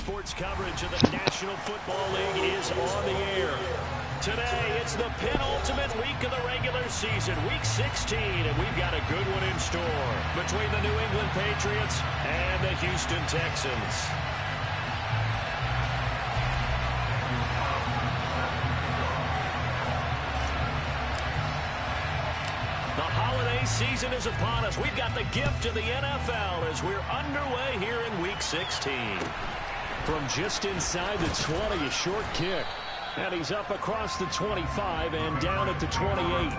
Sports coverage of the National Football League is on the air. Today, it's the penultimate week of the regular season, Week 16, and we've got a good one in store between the New England Patriots and the Houston Texans. The holiday season is upon us. We've got the gift of the NFL as we're underway here in Week 16. From just inside the 20, a short kick. And he's up across the 25 and down at the 28.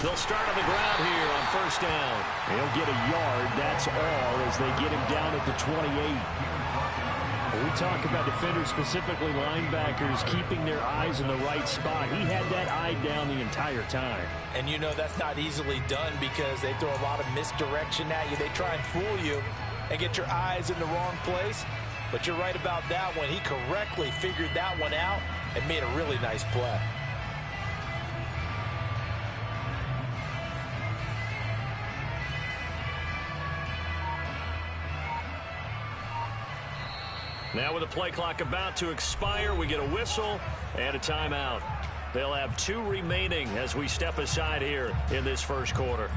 They'll start on the ground here on first down. He'll get a yard, that's all, as they get him down at the 28. When we talk about defenders, specifically linebackers, keeping their eyes in the right spot. He had that eye down the entire time. And you know that's not easily done because they throw a lot of misdirection at you. They try and fool you and get your eyes in the wrong place. But you're right about that one. He correctly figured that one out and made a really nice play. Now with the play clock about to expire, we get a whistle and a timeout. They'll have 2 remaining as we step aside here in this first quarter.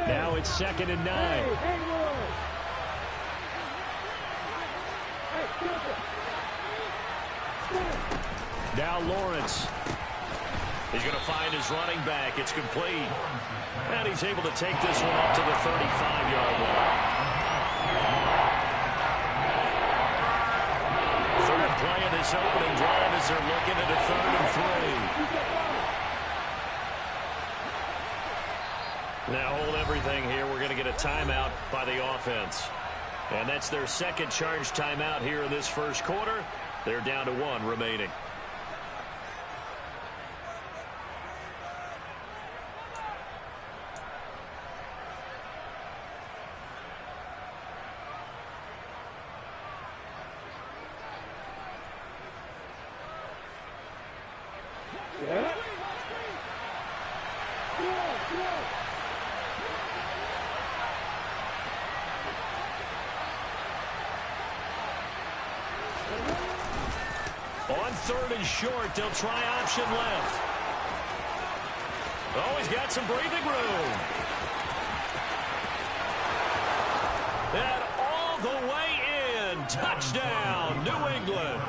Now it's 2nd and 9. Now Lawrence. He's going to find his running back. It's complete. And he's able to take this one up to the 35-yard line. Third play of this opening drive as they're looking at a 3rd and 3. Now hold everything here. We're going to get a timeout by the offense. And that's their second charge timeout here in this first quarter. They're down to 1 remaining. On 3rd and short, they'll try option left. Oh, he's got some breathing room. And all the way in. Touchdown, New England.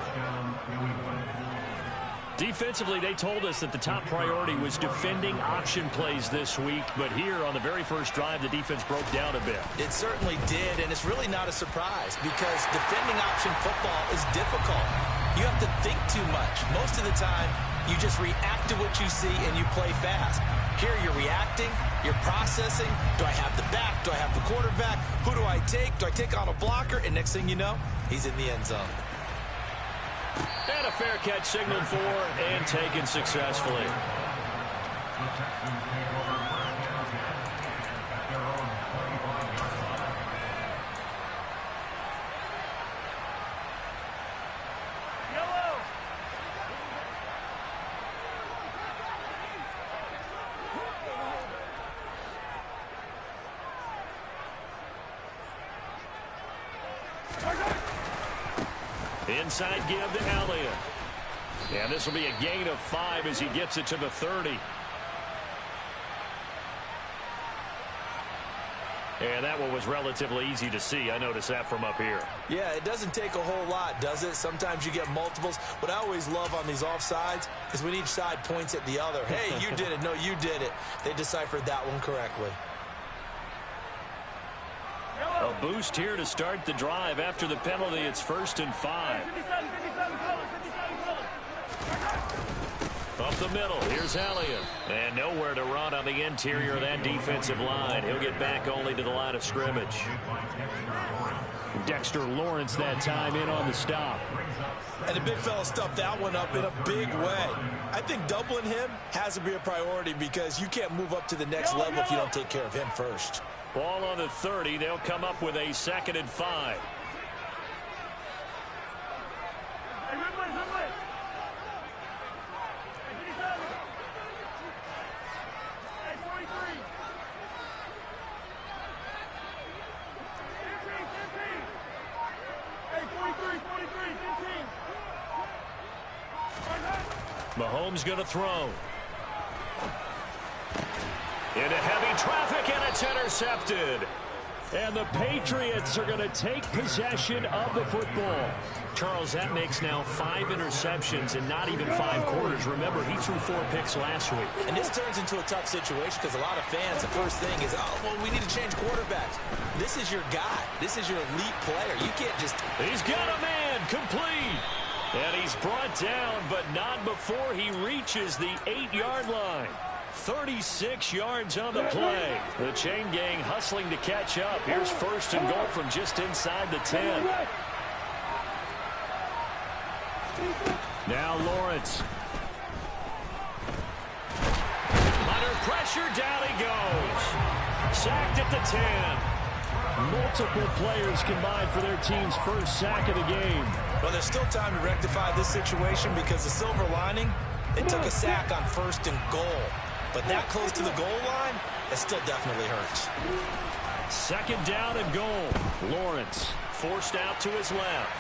Defensively, they told us that the top priority was defending option plays this week. But here on the very first drive, the defense broke down a bit. It certainly did, and it's really not a surprise because defending option football is difficult. You have to think too much. Most of the time, you just react to what you see and you play fast. Here you're reacting, you're processing. Do I have the back? Do I have the quarterback? Who do I take? Do I take on a blocker? And next thing you know, he's in the end zone. And a fair catch signaled for and taken successfully. Inside give to Elliott. And this will be a gain of 5 as he gets it to the 30. And that one was relatively easy to see. I noticed that from up here. Yeah, it doesn't take a whole lot, does it? Sometimes you get multiples. What I always love on these offsides is when each side points at the other. Hey, you did it. No, you did it. They deciphered that one correctly. boost here to start the drive. After the penalty, it's 1st and 5. Up the middle, here's Elliott. And nowhere to run on the interior of that defensive line. He'll get back only to the line of scrimmage. Dexter Lawrence that time in on the stop. And the big fella stuffed that one up in a big way. I think doubling him has to be a priority because you can't move up to the next level if you don't take care of him first. Ball on the 30. They'll come up with a 2nd and 5. Mahomes going to throw. Into heavy traffic, and it's intercepted. And the Patriots are going to take possession of the football. Charles, that makes now 5 interceptions in not even 5 quarters. Remember, he threw 4 picks last week. And this turns into a tough situation because a lot of fans, the first thing is, oh, well, we need to change quarterbacks. This is your guy. This is your elite player. You can't just... He's got a man, complete. And he's brought down, but not before he reaches the 8-yard line. 36 yards on the play. The chain gang hustling to catch up. Here's 1st and goal from just inside the 10. Now Lawrence. Under pressure, down he goes. Sacked at the 10. Multiple players combined for their team's first sack of the game. Well, there's still time to rectify this situation because the silver lining, they took a sack on 1st and goal. But that close to the goal line, it still definitely hurts. 2nd down and goal. Lawrence forced out to his left.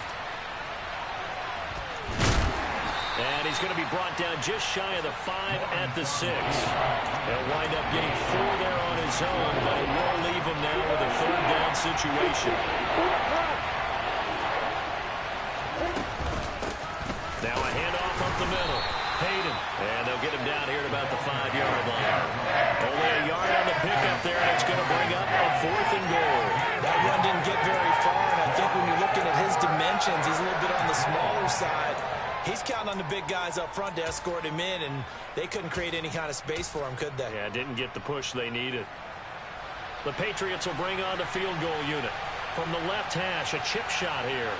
And he's going to be brought down just shy of the 5 at the 6. He'll wind up getting 4 there on his own, but it will leave him now with a 3rd down situation. Now a handoff up the middle. Hayden. And they'll get him down here at about the 5-yard line. Only a yard on the pickup there, and it's going to bring up a 4th and goal. That run didn't get very far, and I think when you're looking at his dimensions, he's a little bit on the smaller side. He's counting on the big guys up front to escort him in, and they couldn't create any kind of space for him, could they? Yeah, didn't get the push they needed. The Patriots will bring on the field goal unit. From the left hash, a chip shot here.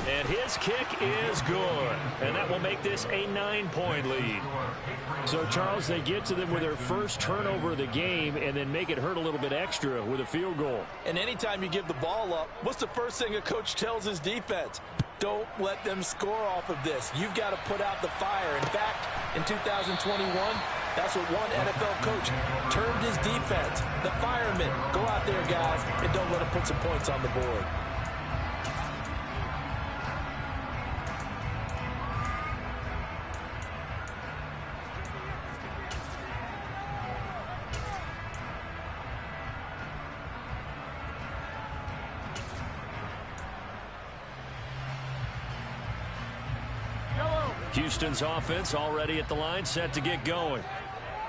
And his kick is good. And that will make this a 9-point lead. So, Charles, they get to them with their first turnover of the game and then make it hurt a little bit extra with a field goal. And anytime you give the ball up, what's the first thing a coach tells his defense? Don't let them score off of this. You've got to put out the fire. In fact, in 2021, that's what one NFL coach termed his defense. The firemen. Go out there, guys, and don't let them put some points on the board. Houston's offense already at the line, set to get going.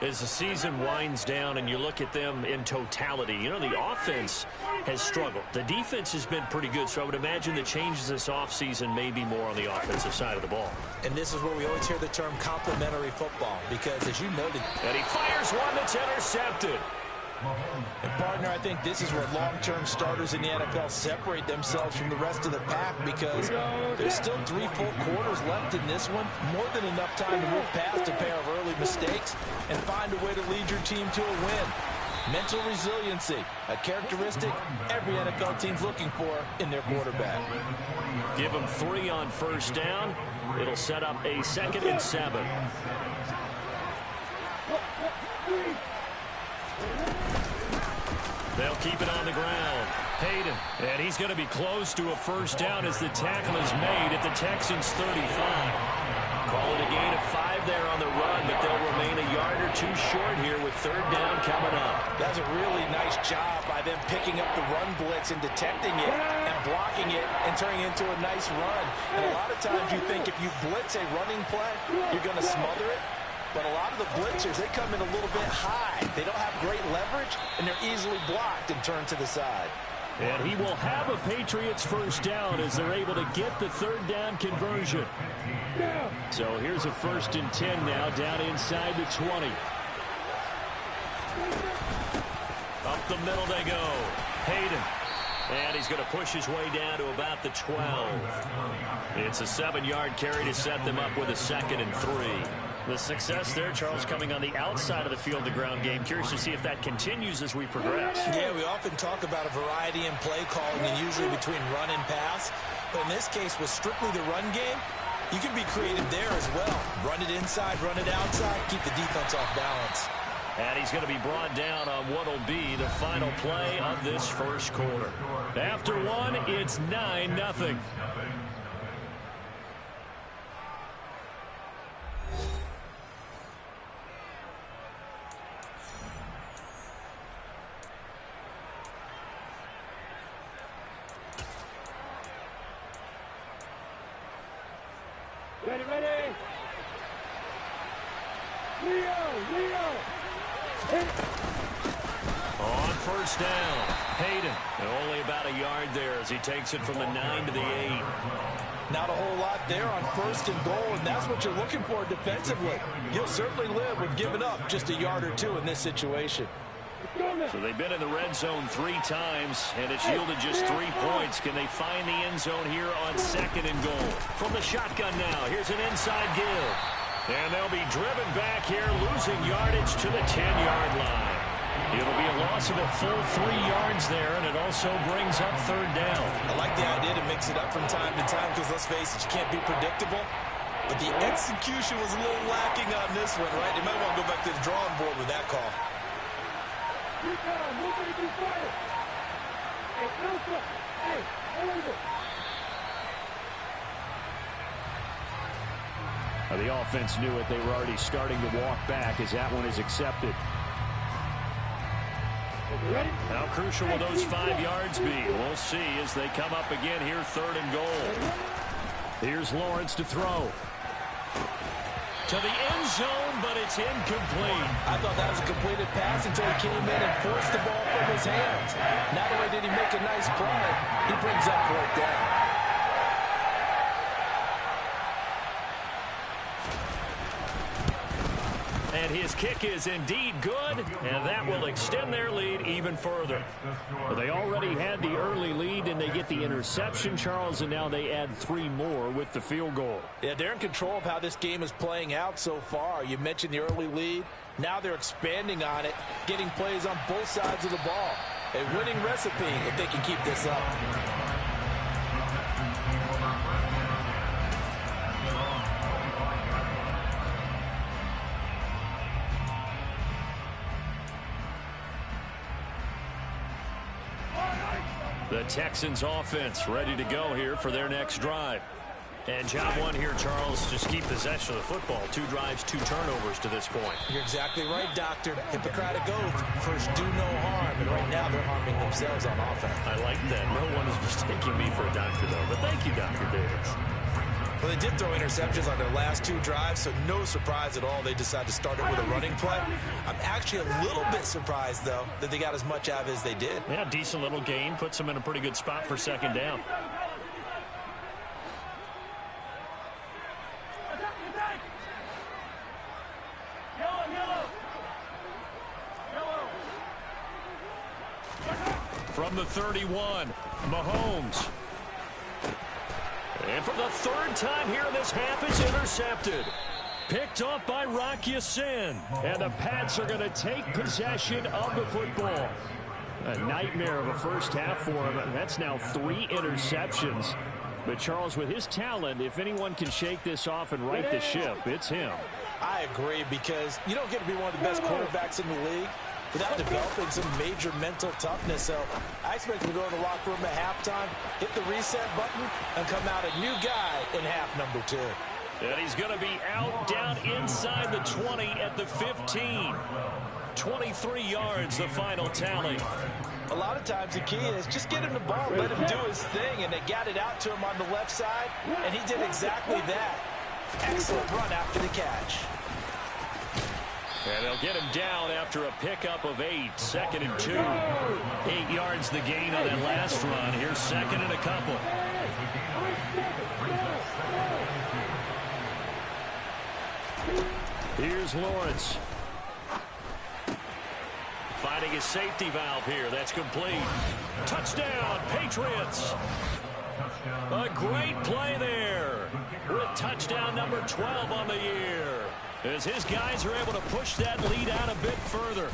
As the season winds down and you look at them in totality, you know, the offense has struggled. The defense has been pretty good, so I would imagine the changes this offseason may be more on the offensive side of the ball. And this is where we always hear the term complementary football, because as you noted, and he fires one that's intercepted. And partner, I think this is where long-term starters in the NFL separate themselves from the rest of the pack, because there's still 3 full quarters left in this one. More than enough time to move past a pair of early mistakes and find a way to lead your team to a win. Mental resiliency, a characteristic every NFL team's looking for in their quarterback. Give them 3 on first down. It'll set up a 2nd and 7. They'll keep it on the ground. Hayden, and he's going to be close to a first down as the tackle is made at the Texans' 35. Call it a gain of 5 there on the run, but they'll remain a yard or 2 short here with 3rd down coming up. That's a really nice job by them picking up the run blitz and detecting it and blocking it and turning it into a nice run. And a lot of times you think if you blitz a running play, you're going to smother it. But a lot of the blitzers, they come in a little bit high. They don't have great leverage, and they're easily blocked and turned to the side. And he will have a Patriots first down as they're able to get the third down conversion. So here's a 1st and 10 now, down inside the 20. Up the middle they go. Hayden. And he's going to push his way down to about the 12. It's a 7-yard carry to set them up with a 2nd and 3. The success there, Charles, coming on the outside of the field, the ground game. Curious to see if that continues as we progress. Yeah, we often talk about a variety in play calling and usually between run and pass. But in this case, with strictly the run game, you can be creative there as well. Run it inside, run it outside, keep the defense off balance. And he's going to be brought down on what will be the final play of this first quarter. After one, it's 9-0. Ready, ready. Leo. On first down, Hayden. Only about a yard there as he takes it from the 9 to the 8. Not a whole lot there on 1st and goal, and that's what you're looking for defensively. You'll certainly live with giving up just a yard or two in this situation. So they've been in the red zone 3 times, and it's yielded just 3 points. Can they find the end zone here on 2nd and goal? From the shotgun now, here's an inside give. And they'll be driven back here, losing yardage to the 10-yard line. It'll be a loss of a full 3 yards there, and it also brings up 3rd down. I like the idea to mix it up from time to time because, let's face it, you can't be predictable. But the execution was a little lacking on this one, right? They might want to go back to the drawing board with that call. The offense knew it. They were already starting to walk back as that one is accepted. How crucial will those 5 yards be? We'll see as they come up again here, 3rd and goal. Here's Lawrence to throw. To the end zone, but it's incomplete. I thought that was a completed pass until he came in and forced the ball from his hands. Not only did he make a nice play, he brings up 4th down. And his kick is indeed good, and that will extend their lead even further. Well, they already had the early lead, and they get the interception, Charles, and now they add 3 more with the field goal. Yeah, they're in control of how this game is playing out so far. You mentioned the early lead. Now they're expanding on it, getting plays on both sides of the ball. A winning recipe if they can keep this up. The Texans offense ready to go here for their next drive. And job one here, Charles, just keep possession of the football. 2 drives, 2 turnovers to this point. You're exactly right, Doctor. Hippocratic oath. First, do no harm. And right now, they're harming themselves on offense. I like that. No one is mistaking me for a doctor, though. But thank you, Dr. Davis. Well, they did throw interceptions on their last 2 drives, so no surprise at all they decided to start it with a running play. I'm actually a little bit surprised, though, that they got as much out of it as they did. Yeah, decent little gain. Puts them in a pretty good spot for 2nd down. From the 31, Mahomes. And for the 3rd time here in this half, it's intercepted. Picked off by Rock Ya-Sin. And the Pats are going to take possession of the football. A nightmare of a first half for him. That's now 3 interceptions. But Charles, with his talent, if anyone can shake this off and right the ship, it's him. I agree, because you don't get to be one of the best quarterbacks in the league without developing some major mental toughness. So I expect him to go to the locker room at halftime, hit the reset button, and come out a new guy in half number 2. And he's going to be out down inside the 20 at the 15. 23 yards, the final tally. A lot of times the key is just get him the ball, let him do his thing, and they got it out to him on the left side, and he did exactly that. Excellent run after the catch. And they'll get him down after a pickup of 8. 2nd and 2. 8 yards the gain on that last run. Here's 2nd and a couple. Here's Lawrence. Finding his safety valve here. That's complete. Touchdown, Patriots. A great play there with touchdown number 12 on the year, as his guys are able to push that lead out a bit further.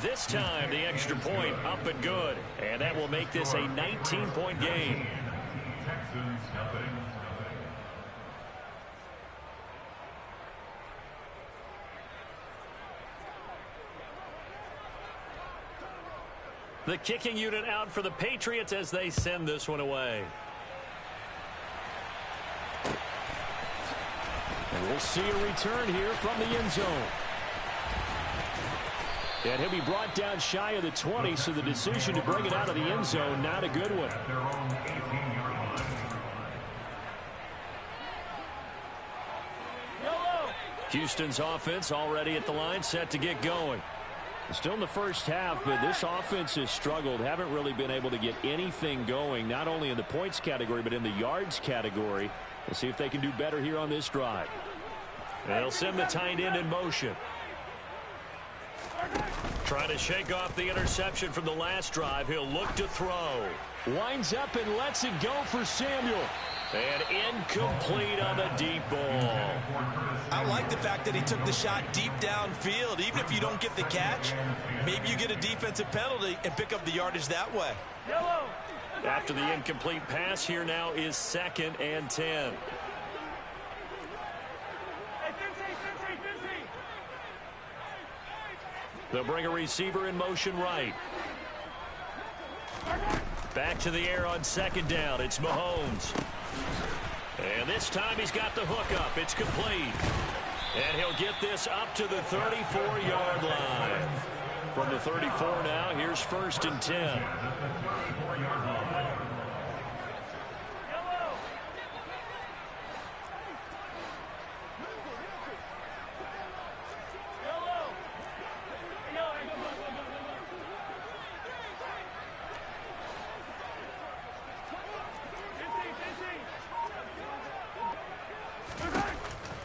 This time, the extra point up and good, and that will make this a 19-point game. The kicking unit out for the Patriots as they send this one away. And we'll see a return here from the end zone. And he'll be brought down shy of the 20, so the decision to bring it out of the end zone, not a good one. Houston's offense already at the line, set to get going. Still in the first half, but this offense has struggled. Haven't really been able to get anything going, not only in the points category, but in the yards category. We'll see if they can do better here on this drive. They'll send the tight end in motion. Trying to shake off the interception from the last drive. He'll look to throw. Winds up and lets it go for Samuel. And incomplete on the deep ball. I like the fact that he took the shot deep downfield. Even if you don't get the catch, maybe you get a defensive penalty and pick up the yardage that way. After the incomplete pass, here now is 2nd and 10. They'll bring a receiver in motion right. Back to the air on 2nd down. It's Mahomes. And this time he's got the hook up. It's complete. And he'll get this up to the 34-yard line. From the 34 now, here's 1st and 10.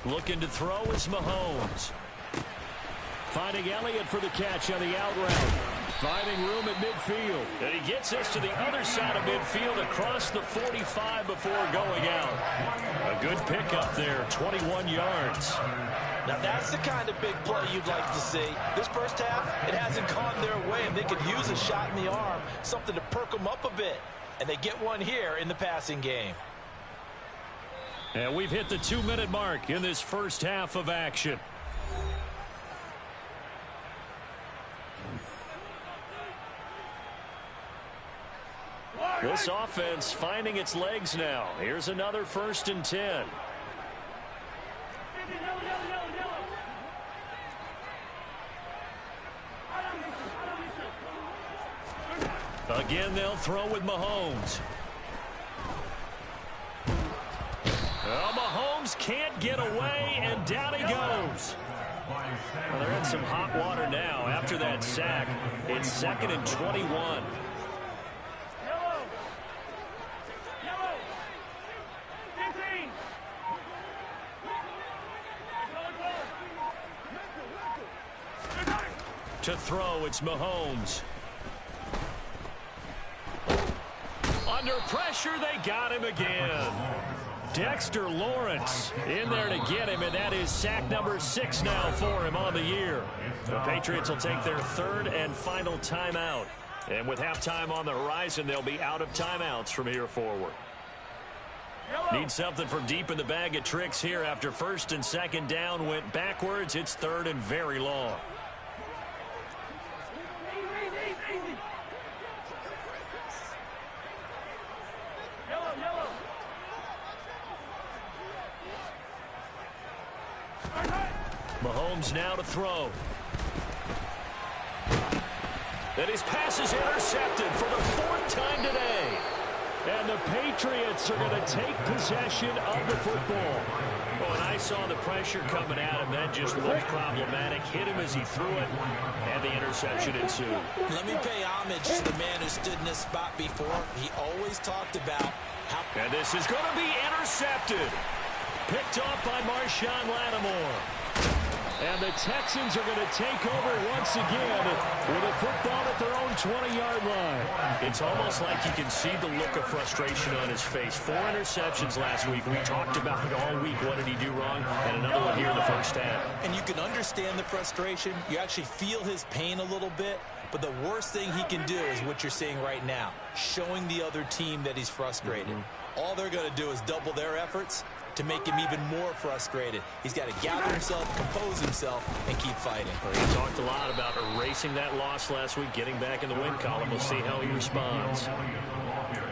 Looking to throw is Mahomes. Finding Elliott for the catch on the out route. Finding room at midfield. And he gets this to the other side of midfield across the 45 before going out. A good pickup there, 21 yards. Now that's the kind of big play you'd like to see. This first half, it hasn't gone their way, and they could use a shot in the arm, something to perk them up a bit. And they get one here in the passing game. And we've hit the 2-minute mark in this first half of action. This offense finding its legs now. Here's another 1st and 10. Again, they'll throw with Mahomes. Mahomes can't get away, and down he goes. Well, they're in some hot water now after that sack. It's 2nd and 21. To throw, it's Mahomes. Under pressure, they got him again. Dexter Lawrence in there to get him, and that is sack number 6 now for him on the year. The Patriots will take their 3rd and final timeout. And with halftime on the horizon, they'll be out of timeouts from here forward. Need something from deep in the bag of tricks here after 1st and 2nd down went backwards. It's 3rd and very long. Mahomes now to throw. And his pass is intercepted for the 4th time today. And the Patriots are going to take possession of the football. Oh, and I saw the pressure coming at him. That just looked problematic. Hit him as he threw it, and the interception ensued. Let me pay homage to the man who stood in this spot before. He always talked about how... And this is going to be intercepted. Picked off by Marshawn Lattimore. And the Texans are going to take over once again with a football at their own 20-yard line. It's almost like you can see the look of frustration on his face. 4 interceptions last week. We talked about it all week. What did he do wrong? And another one here in the first half. And you can understand the frustration. You actually feel his pain a little bit. But the worst thing he can do is what you're seeing right now, showing the other team that he's frustrated. All they're going to do is double their efforts to make him even more frustrated. He's got to gather himself, compose himself, and keep fighting. Well, he talked a lot about erasing that loss last week, getting back in the win column. We'll see how he responds.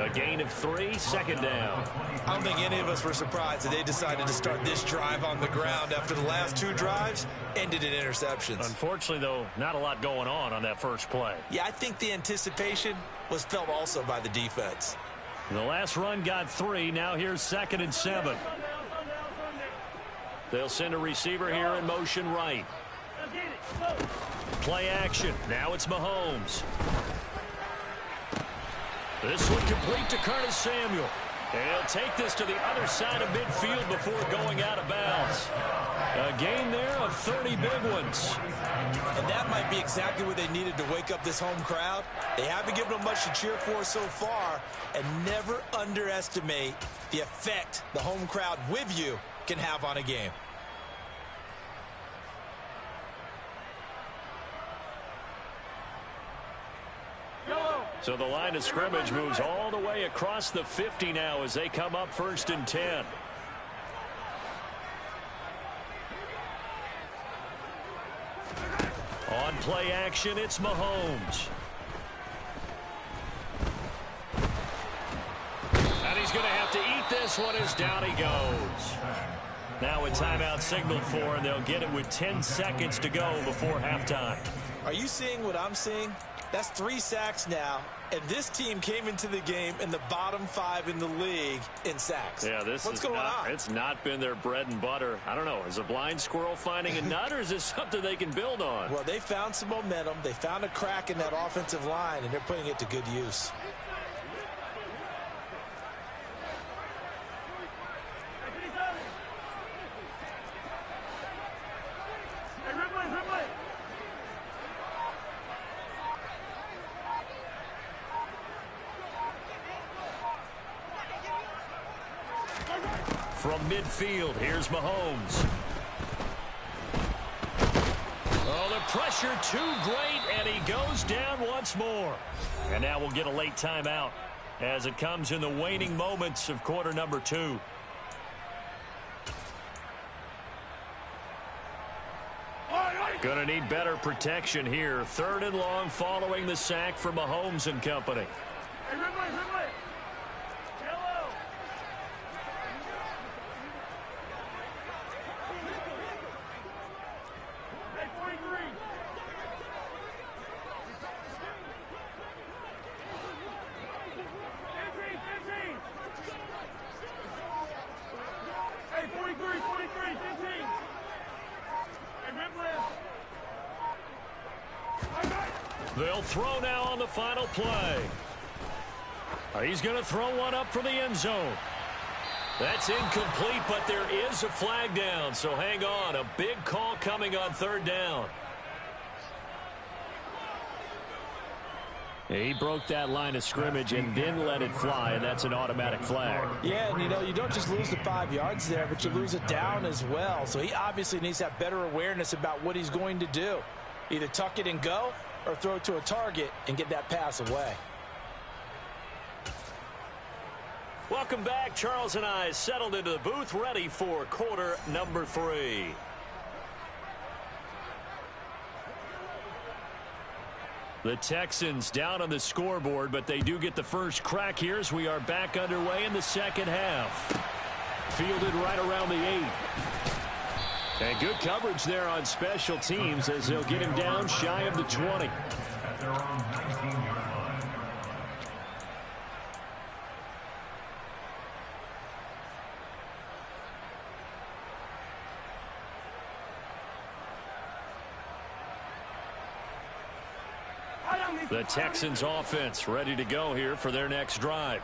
A gain of 3, second down. I don't think any of us were surprised that they decided to start this drive on the ground after the last 2 drives ended in interceptions. Unfortunately, though, not a lot going on that first play. Yeah, I think the anticipation was felt also by the defense. The last run got 3. Now here's 2nd and 7. They'll send a receiver here in motion right. Play action. Now it's Mahomes. This one complete to Curtis Samuel. And he'll take this to the other side of midfield before going out of bounds. A gain there of 30 big ones. And that might be exactly what they needed to wake up this home crowd. They haven't given them much to cheer for so far. And never underestimate the effect the home crowd with you can have on a game. So the line of scrimmage moves all the way across the 50 now as they come up 1st and 10. On play action, it's Mahomes. And he's going to have to eat this one as down he goes. Now a timeout signaled for, and they'll get it with 10 seconds to go before halftime. Are you seeing what I'm seeing? That's 3 sacks now, and this team came into the game in the bottom 5 in the league in sacks. Yeah, what's going on? It's not been their bread and butter. I don't know. Is a blind squirrel finding a nut, or is this something they can build on? Well, they found some momentum. They found a crack in that offensive line, and they're putting it to good use. From midfield, here's Mahomes. Oh, the pressure too great, and he goes down once more. And now we'll get a late timeout as it comes in the waning moments of quarter number 2. Going to need better protection here. 3rd and long following the sack from Mahomes and company. They'll throw now on the final play. He's going to throw one up for the end zone. That's incomplete, but there is a flag down, so hang on. A big call coming on 3rd down. He broke that line of scrimmage and then let it fly, and that's an automatic flag. Yeah, and you don't just lose the 5 yards there, but you lose it down as well. So he obviously needs to have better awareness about what he's going to do. Either tuck it and go, or throw it to a target and get that pass away. Welcome back. Charles and I settled into the booth, ready for quarter number 3. The Texans down on the scoreboard, but they do get the first crack here as we are back underway in the second half. Fielded right around the 8. And good coverage there on special teams as they'll get him down shy of the 20. The Texans offense ready to go here for their next drive.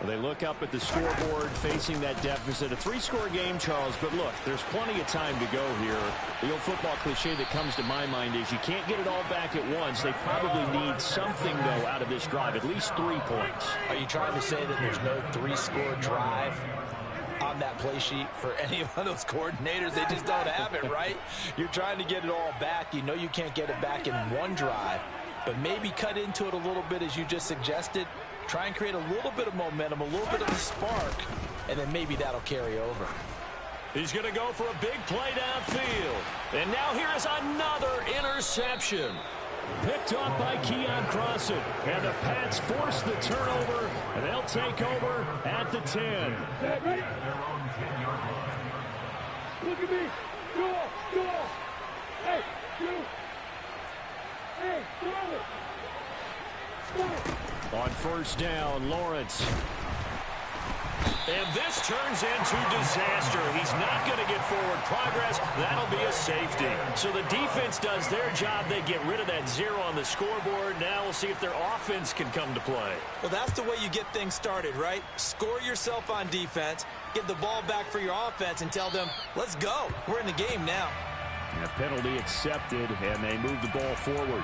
Well, they look up at the scoreboard facing that deficit. A 3-score game, Charles, but look, there's plenty of time to go here. The old football cliche that comes to my mind is you can't get it all back at once. They probably need something, though, out of this drive, at least 3 points. Are you trying to say that there's no 3-score drive on that play sheet for any of those coordinators? They just don't have it, right? You're trying to get it all back. You know you can't get it back in one drive, but maybe cut into it a little bit as you just suggested. Try and create a little bit of momentum, a little bit of a spark, and then maybe that'll carry over. He's going to go for a big play downfield. And now here is another interception. Picked off by Keon Crossan. And the Pats force the turnover, and they'll take over at the 10. Ready? Look at me. Go. Hey, you. Hey, throw it. On first down, Lawrence. And this turns into disaster. He's not going to get forward progress. That'll be a safety. So the defense does their job. They get rid of that 0 on the scoreboard. Now we'll see if their offense can come to play. Well, that's the way you get things started, right? Score yourself on defense, get the ball back for your offense, and tell them, let's go. We're in the game now. And a penalty accepted, and they move the ball forward.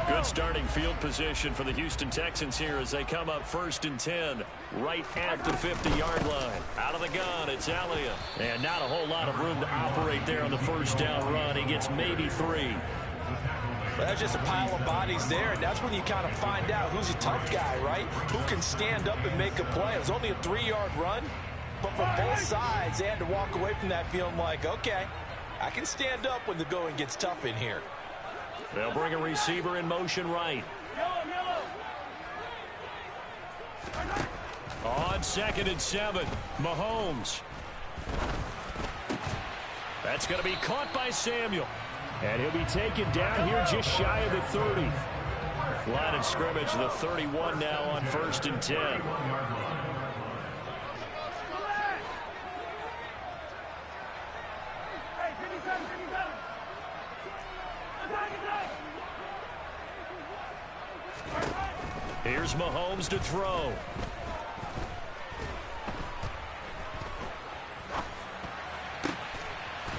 Good starting field position for the Houston Texans here as they come up 1st and 10 right at the 50-yard line. Out of the gun, it's Elliott. And not a whole lot of room to operate there on the first down run. He gets maybe 3. Well, that's just a pile of bodies there, and that's when you kind of find out who's a tough guy, right? Who can stand up and make a play. It was only a 3-yard run, but for both sides, they had to walk away from that feeling like, okay, I can stand up when the going gets tough in here. They'll bring a receiver in motion right. On 2nd and 7, Mahomes. That's going to be caught by Samuel. And he'll be taken down here just shy of the 30. Line of scrimmage, the 31 now on 1st and 10. Here's Mahomes to throw.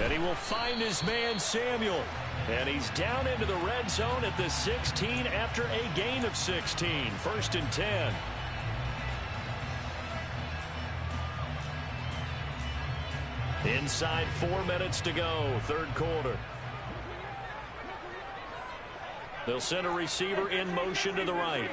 And he will find his man, Samuel. And he's down into the red zone at the 16 after a gain of 16. 1st and 10. Inside 4 minutes to go, 3rd quarter. They'll send a receiver in motion to the right.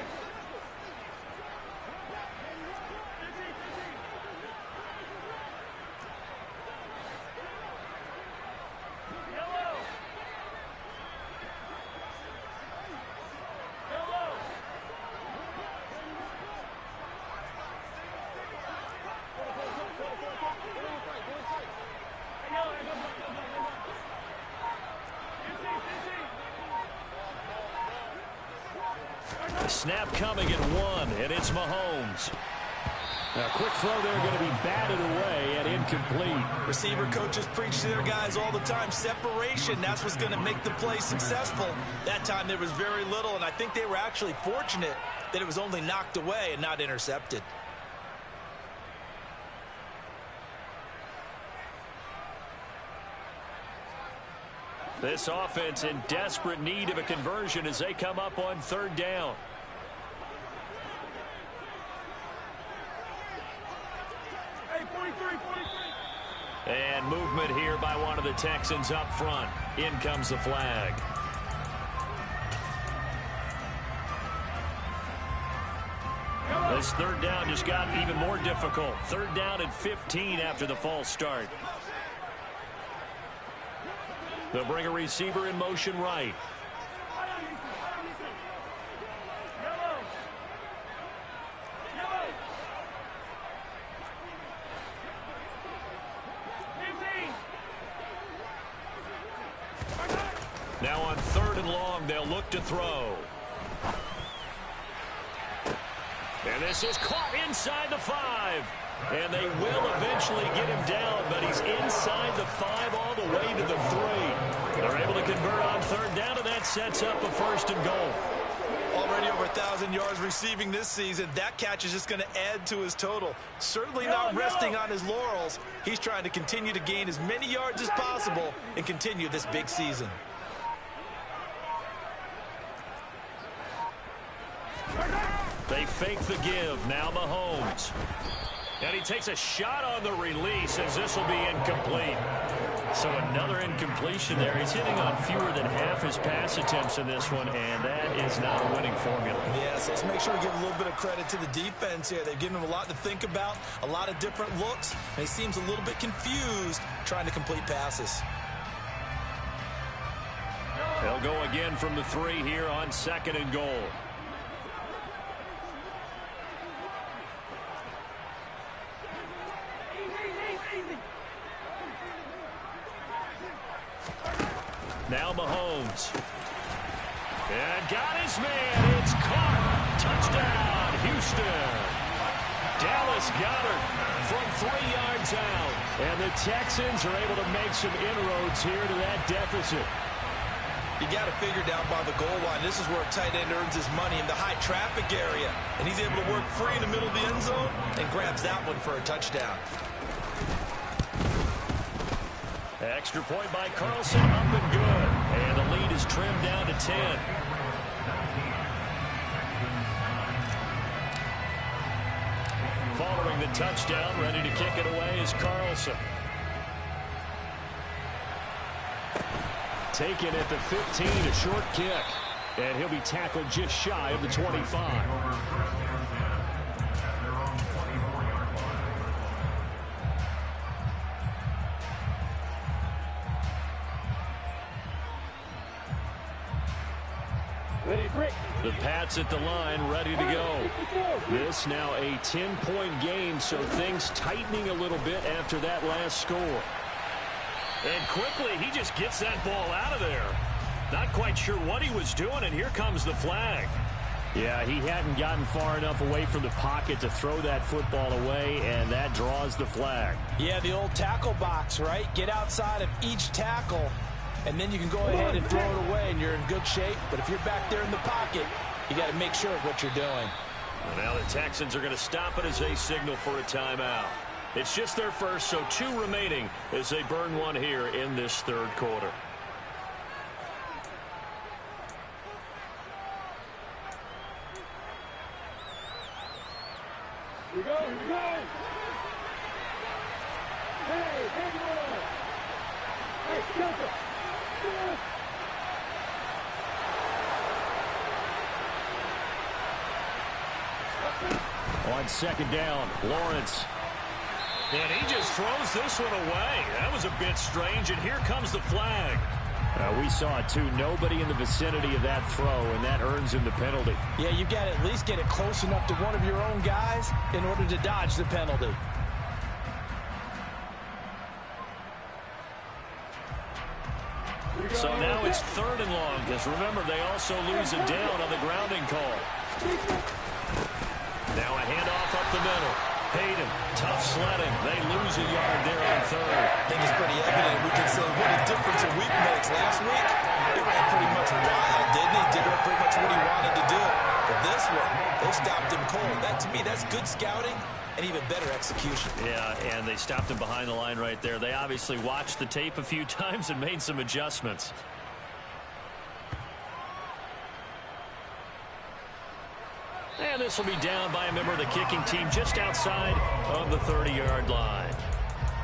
The snap coming at 1, and it's Mahomes. Now, quick throw there, going to be batted away and incomplete. Receiver coaches preach to their guys all the time. Separation, that's what's going to make the play successful. That time there was very little, and I think they were actually fortunate that it was only knocked away and not intercepted. This offense in desperate need of a conversion as they come up on 3rd down. And movement here by one of the Texans up front. In comes the flag. This 3rd down just got even more difficult. 3rd down and 15 after the false start. They'll bring a receiver in motion right. Now on 3rd and long, they'll look to throw. And this is caught inside the 5. And they will eventually get him down, but he's inside the 5 all the way to the 3. They're able to convert on 3rd down, and that sets up a 1st and goal. Already over 1,000 yards receiving this season. That catch is just going to add to his total. Certainly not resting on his laurels. He's trying to continue to gain as many yards as possible and continue this big season. They fake the give. Now Mahomes. And he takes a shot on the release as this will be incomplete. So another incompletion there. He's hitting on fewer than half his pass attempts in this one, and that is not a winning formula. Yes, let's make sure we give a little bit of credit to the defense here. They've given him a lot to think about, a lot of different looks, and he seems a little bit confused trying to complete passes. They'll go again from the 3 here on 2nd and goal. Now Mahomes. And got his man. It's caught. Touchdown, Houston. Dallas Goedert from 3 yards out. And the Texans are able to make some inroads here to that deficit. You got to figure down by the goal line. This is where a tight end earns his money in the high traffic area. And he's able to work free in the middle of the end zone and grabs that one for a touchdown. Extra point by Carlson, up and good. And the lead is trimmed down to 10. Following the touchdown, ready to kick it away is Carlson. Taken at the 15, a short kick. And he'll be tackled just shy of the 25. The Pats at the line, ready to go. This now a 10-point game, so things tightening a little bit after that last score. And quickly, he just gets that ball out of there. Not quite sure what he was doing, and here comes the flag. Yeah, he hadn't gotten far enough away from the pocket to throw that football away, and that draws the flag. Yeah, the old tackle box, right? Get outside of each tackle, and then you can go ahead and throw it away, and you're in good shape. But if you're back there in the pocket, you got to make sure of what you're doing. Well, now the Texans are going to stop it as they signal for a timeout. It's just their first, so 2 remaining as they burn one here in this 3rd quarter. Here we go, here we go! Hey, take it on! Hey, Delta! On 2nd down, Lawrence. And he just throws this one away. That was a bit strange, and here comes the flag. We saw it, too. Nobody in the vicinity of that throw, and that earns him the penalty. Yeah, you got to at least get it close enough to one of your own guys in order to dodge the penalty. So now it's 3rd and long, because remember, they also lose a down on the grounding call. Now a handoff up the middle. Hayden, tough sledding. They lose a yard there on 3rd. I think it's pretty evident. We can say what a difference a week makes. Last week, he ran pretty much wild, didn't he? Did pretty much what he wanted to do. But this one, they stopped him cold. That, to me, that's good scouting and even better execution. Yeah, and they stopped him behind the line right there. They obviously watched the tape a few times and made some adjustments. And this will be down by a member of the kicking team just outside of the 30-yard line.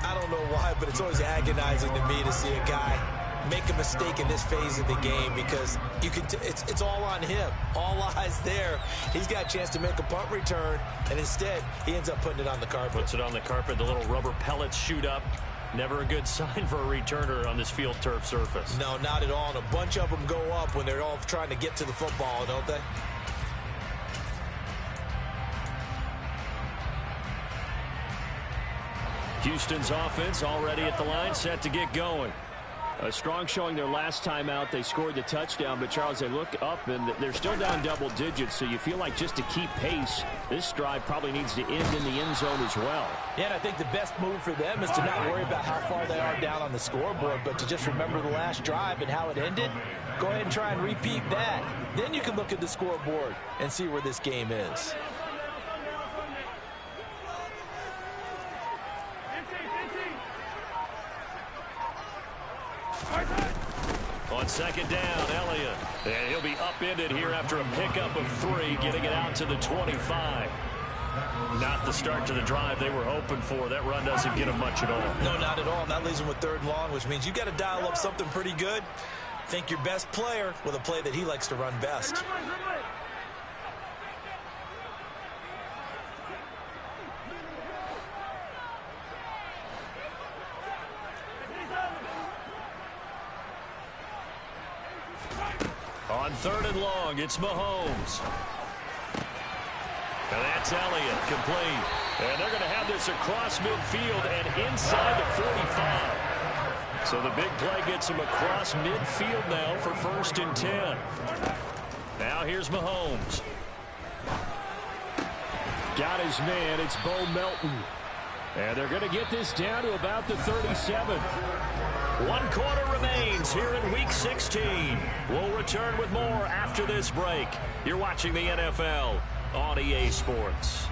I don't know why, but it's always agonizing to me to see a guy make a mistake in this phase of the game, because you can it's all on him. All eyes there. He's got a chance to make a punt return, and instead he ends up putting it on the carpet. Puts it on the carpet. The little rubber pellets shoot up. Never a good sign for a returner on this field turf surface. No, not at all. And a bunch of them go up when they're all trying to get to the football, don't they? Houston's offense already at the line, set to get going. A strong showing their last time out. They scored the touchdown, but Charles, they look up and they're still down double digits, so you feel like just to keep pace, this drive probably needs to end in the end zone as well. Yeah, and I think the best move for them is to not worry about how far they are down on the scoreboard, but to just remember the last drive and how it ended. Go ahead and try and repeat that. Then you can look at the scoreboard and see where this game is. On second down, Elliott. And he'll be upended here after a pickup of 3, getting it out to the 25. Not the start to the drive they were hoping for. That run doesn't get them much at all. No, not at all. That leaves them with 3rd and long, which means you've got to dial up something pretty good. Think your best player with a play that he likes to run best. On 3rd and long, it's Mahomes. And that's Elliott, complete. And they're going to have this across midfield and inside the 45. So the big play gets him across midfield now for 1st and 10. Now here's Mahomes. Got his man. It's Bo Melton. And they're going to get this down to about the 37. 1 quarter remains here in Week 16. We'll return with more after this break. You're watching the NFL on EA Sports.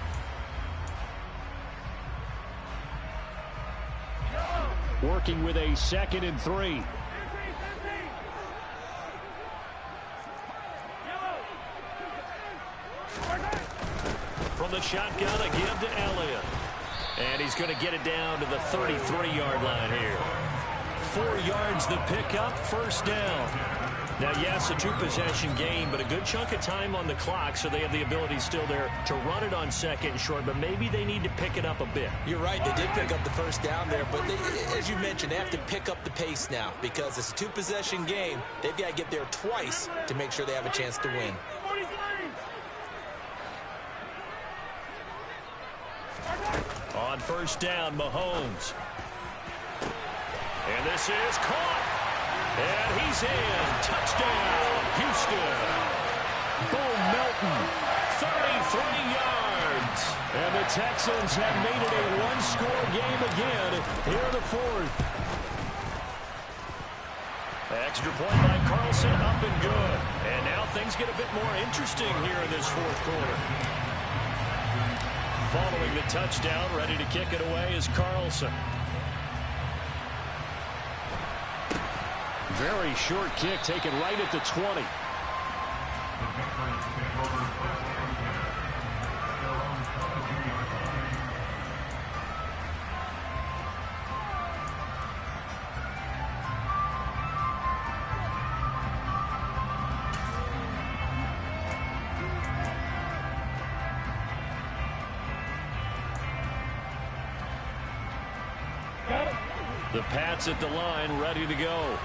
Working with a 2nd and 3. From the shotgun, a give to Elliott. And he's going to get it down to the 33-yard line here. 4 yards the pickup, 1st down. Now, yes, a 2-possession game, but a good chunk of time on the clock, so they have the ability still there to run it on 2nd and short, but maybe they need to pick it up a bit. You're right. They did pick up the 1st down there, but as you mentioned, they have to pick up the pace now because it's a 2-possession game. They've got to get there twice to make sure they have a chance to win. On 1st down, Mahomes. And this is caught. And he's in. Touchdown, Houston. Bo Melton, 33 yards. And the Texans have made it a 1-score game again here in the 4th. Extra point by Carlson, up and good. And now things get a bit more interesting here in this 4th quarter. Following the touchdown, ready to kick it away is Carlson. Very short kick taken right at the 20. The Pats at the line, ready to go.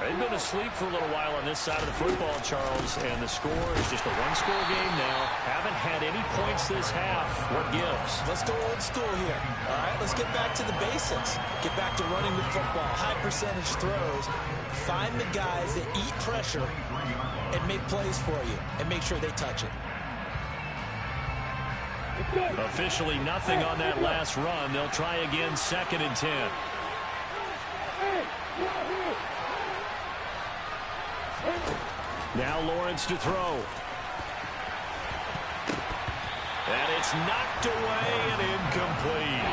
They've been asleep for a little while on this side of the football, Charles, and the score is just a 1-score game now. Haven't had any points this half. What gives? Let's go old school here. All right, let's get back to the basics. Get back to running the football, high percentage throws. Find the guys that eat pressure and make plays for you and make sure they touch it. Officially nothing on that last run. They'll try again, 2nd and 10. Now Lawrence to throw. And it's knocked away and incomplete.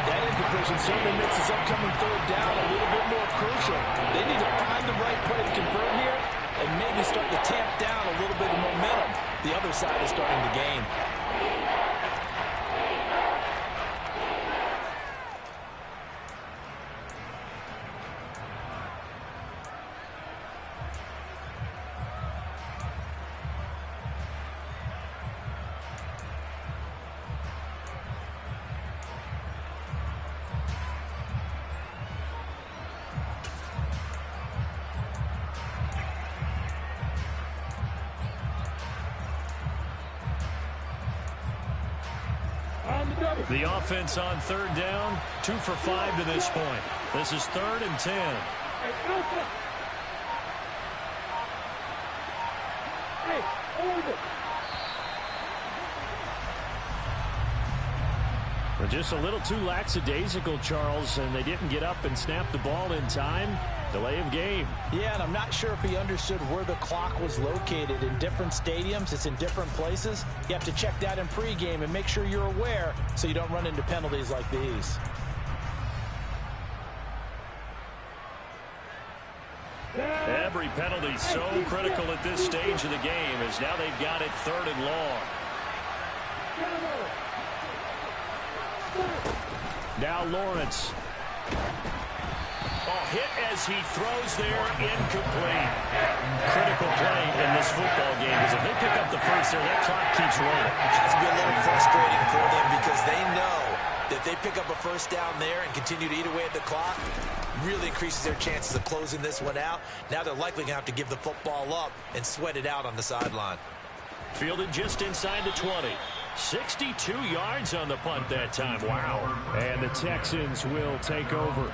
That incompletion certainly makes this upcoming 3rd down a little bit more crucial. They need to find the right play to convert here and maybe start to tamp down a little bit of momentum. The other side is starting to gain. The offense on 3rd down, 2 for 5 to this point. This is 3rd and 10. Hey, hold it. Well, just a little too lackadaisical, Charles, and they didn't get up and snap the ball in time. Delay of game. Yeah, and I'm not sure if he understood where the clock was located. In different stadiums, it's in different places. You have to check that in pregame and make sure you're aware so you don't run into penalties like these. Every penalty so critical at this stage of the game as now they've got it 3rd and long. Now Lawrence. Oh, hit as he throws there, incomplete. Critical play in this football game is if they pick up the first there, that clock keeps rolling. Has to be a little frustrating for them because they know that they pick up a first down there and continue to eat away at the clock, really increases their chances of closing this one out. Now they're likely going to have to give the football up and sweat it out on the sideline. Fielded just inside the 20. 62 yards on the punt that time. Wow. And the Texans will take over.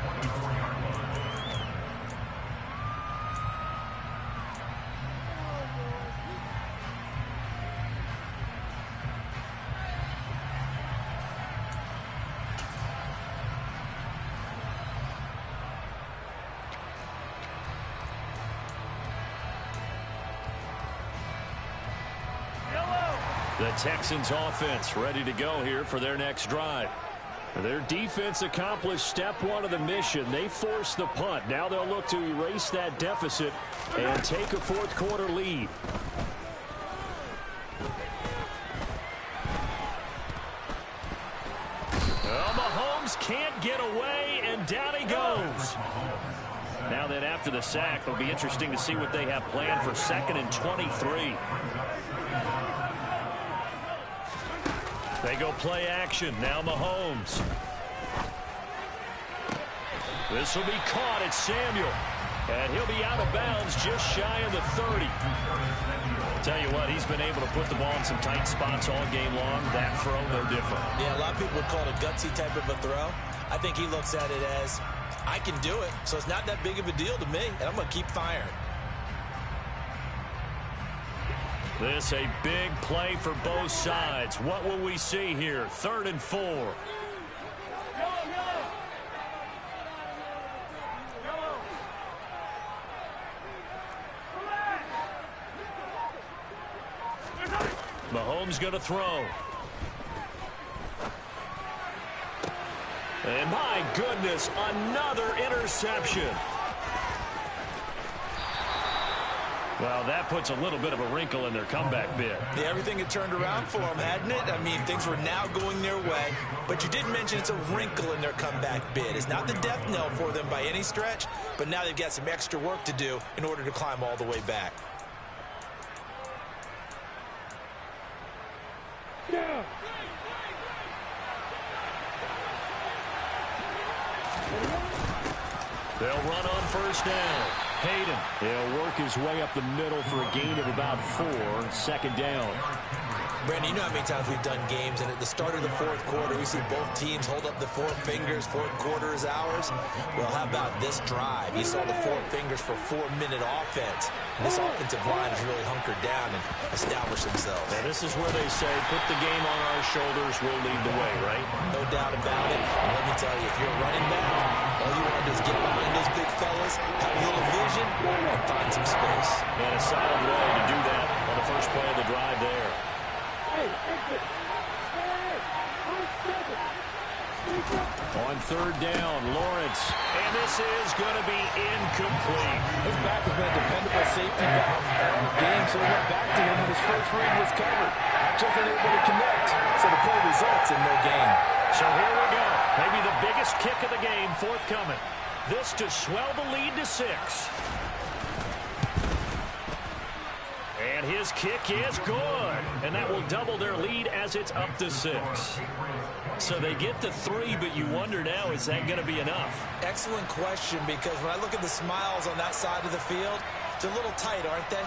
The Texans offense ready to go here for their next drive. Their defense accomplished step 1 of the mission. They forced the punt. Now they'll look to erase that deficit and take a 4th quarter lead. Well, Mahomes can't get away, and down he goes. Now then, after the sack, it'll be interesting to see what they have planned for 2nd and 23. They go play action. Now Mahomes. This will be caught at Samuel. And he'll be out of bounds just shy of the 30. Tell you what, he's been able to put the ball in some tight spots all game long. That throw, no different. Yeah, a lot of people would call it a gutsy type of a throw. I think he looks at it as, I can do it, so it's not that big of a deal to me, and I'm going to keep firing. This a big play for both sides. What will we see here? 3rd and 4. Mahomes going to throw. And my goodness, another interception. Well, that puts a little bit of a wrinkle in their comeback bid. Yeah, everything had turned around for them, hadn't it? I mean, things were now going their way. But you did mention it's a wrinkle in their comeback bid. It's not the death knell for them by any stretch, but now they've got some extra work to do in order to climb all the way back. Yeah. They'll run on 1st down. Hayden, he'll work his way up the middle for a gain of about 4. 2nd down. Brandon, you know how many times we've done games, and at the start of the 4th quarter, we see both teams hold up the 4 fingers, 4th quarter is ours. Well, how about this drive? You saw the 4 fingers for 4-minute offense. And this offensive line has really hunkered down and established themselves. And this is where they say, put the game on our shoulders, we'll lead the way, right? No doubt about it. And let me tell you, if you're a running back, all you want to do is get behind those big fellas, have a little vision, and find some space. And a solid way to do that on the first play of the drive there. On 3rd down, Lawrence. And this is going to be incomplete. His back has been a dependable safety valve all game, so he went back to him when his first read was covered. Just unable to connect, so the play results in no gain. So here we go. Maybe the biggest kick of the game forthcoming. This to swell the lead to 6. And his kick is good. And that will double their lead as it's up to 6. So they get to 3, but you wonder now, is that going to be enough? Excellent question, because when I look at the smiles on that side of the field, they're a little tight, aren't they?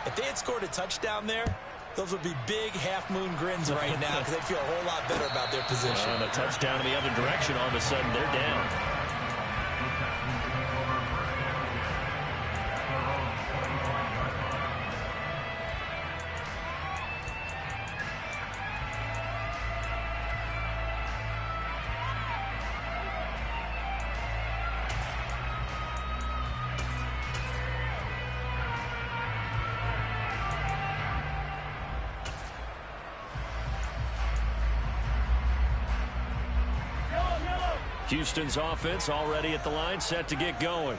If they had scored a touchdown there, those would be big half-moon grins right now because they feel a whole lot better about their position. And a touchdown in the other direction, all of a sudden they're down. Houston's offense already at the line, set to get going.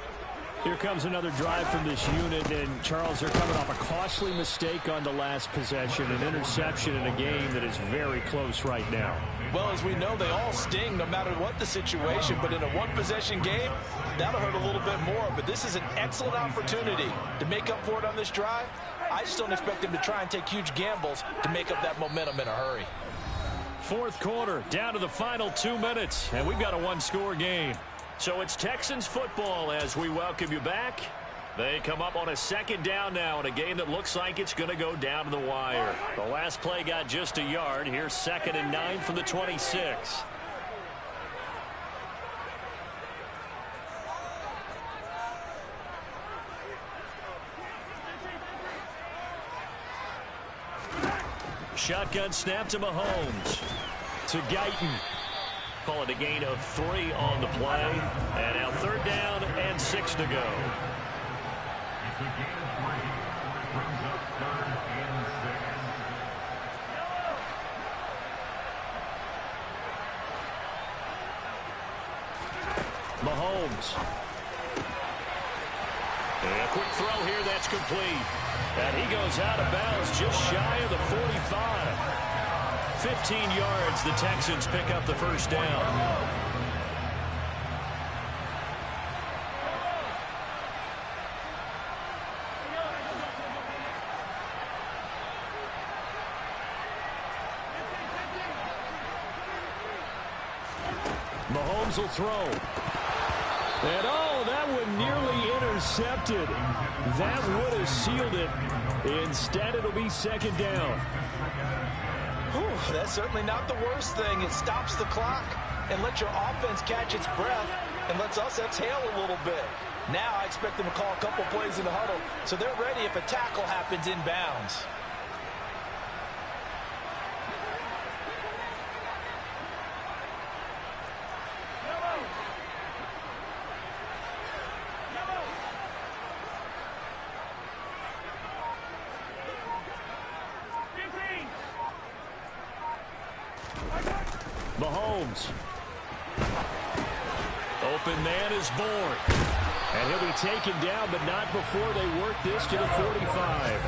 Here comes another drive from this unit, and Charles, they're coming off a costly mistake on the last possession, an interception in a game that is very close right now. Well, as we know, they all sting no matter what the situation, but in a one-possession game, that'll hurt a little bit more. But this is an excellent opportunity to make up for it on this drive. I just don't expect them to try and take huge gambles to make up that momentum in a hurry. Fourth quarter, down to the final 2 minutes, and we've got a one-score game. So it's Texans football as we welcome you back. They come up on a second down now in a game that looks like it's going to go down to the wire. The last play got just a yard. Here's 2nd and 9 from the 26. Shotgun snap to Mahomes. To Guyton. Call it a gain of 3 on the play. And now 3rd down and 6 to go. Mahomes. And a quick throw here that's complete. And he goes out of bounds just shy of the 45. 15 yards, the Texans pick up the first down. Mahomes will throw. And oh, that one nearly intercepted. That would have sealed it. Instead, it'll be 2nd down. Whew, that's certainly not the worst thing. It stops the clock and lets your offense catch its breath and lets us exhale a little bit. Now I expect them to call a couple plays in the huddle so they're ready if a tackle happens inbounds. Mahomes. Open man is born. And he'll be taken down, but not before they work this to the 45.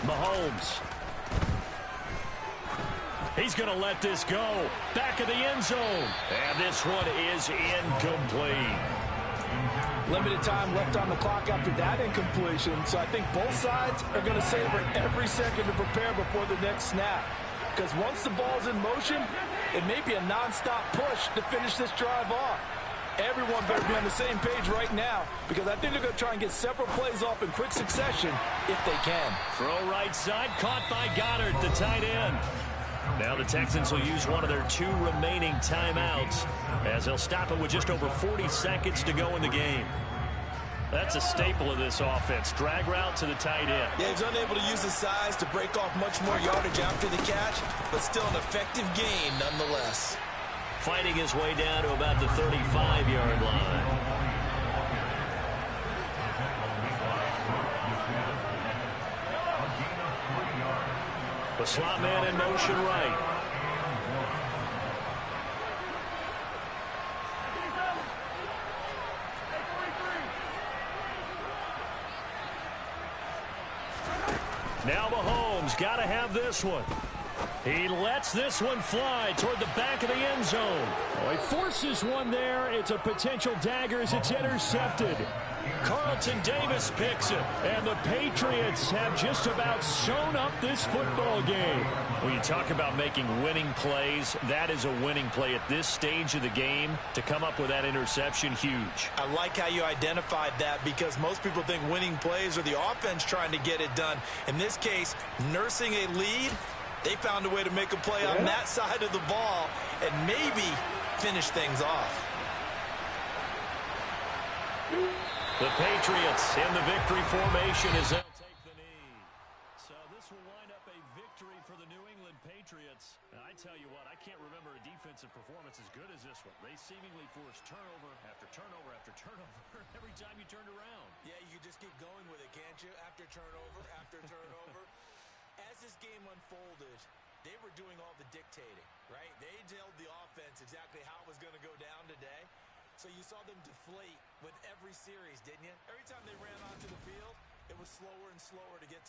Mahomes. He's going to let this go. Back of the end zone. And this one is incomplete. Limited time left on the clock after that incompletion, so I think both sides are going to savor every second to prepare before the next snap. Because once the ball's in motion, it may be a nonstop push to finish this drive off. Everyone better be on the same page right now, because I think they're going to try and get several plays off in quick succession if they can. Throw right side, caught by Goddard, the tight end. Now the Texans will use one of their 2 remaining timeouts as they'll stop it with just over 40 seconds to go in the game. That's a staple of this offense. Drag route to the tight end. Yeah, he's unable to use his size to break off much more yardage after the catch, but still an effective gain nonetheless. Fighting his way down to about the 35-yard line. The slot man in motion right. Now Mahomes got to have this one. He lets this one fly toward the back of the end zone. Oh, he forces one there. It's a potential dagger as it's intercepted. Carlton Davis picks it. And the Patriots have just about sewn up this football game. When you talk about making winning plays, that is a winning play at this stage of the game. To come up with that interception, huge. I like how you identified that, because most people think winning plays are the offense trying to get it done. In this case, nursing a lead, they found a way to make a play on that side of the ball and maybe finish things off. The Patriots in the victory formation as they'll take the knee. So this will wind up a victory for the New England Patriots. I tell you what, I can't remember a defensive offensive performance as good as this one. They seemingly forced turnover after turnover after turnover every time you turned around. Yeah, you can just keep going with it, can't you? After turnover. As this game unfolded, they were doing all the dictating, right? They told the offense exactly how it was going to go down today. So you saw them deflate with every series, didn't you? Every time they ran onto the field, it was slower and slower to get to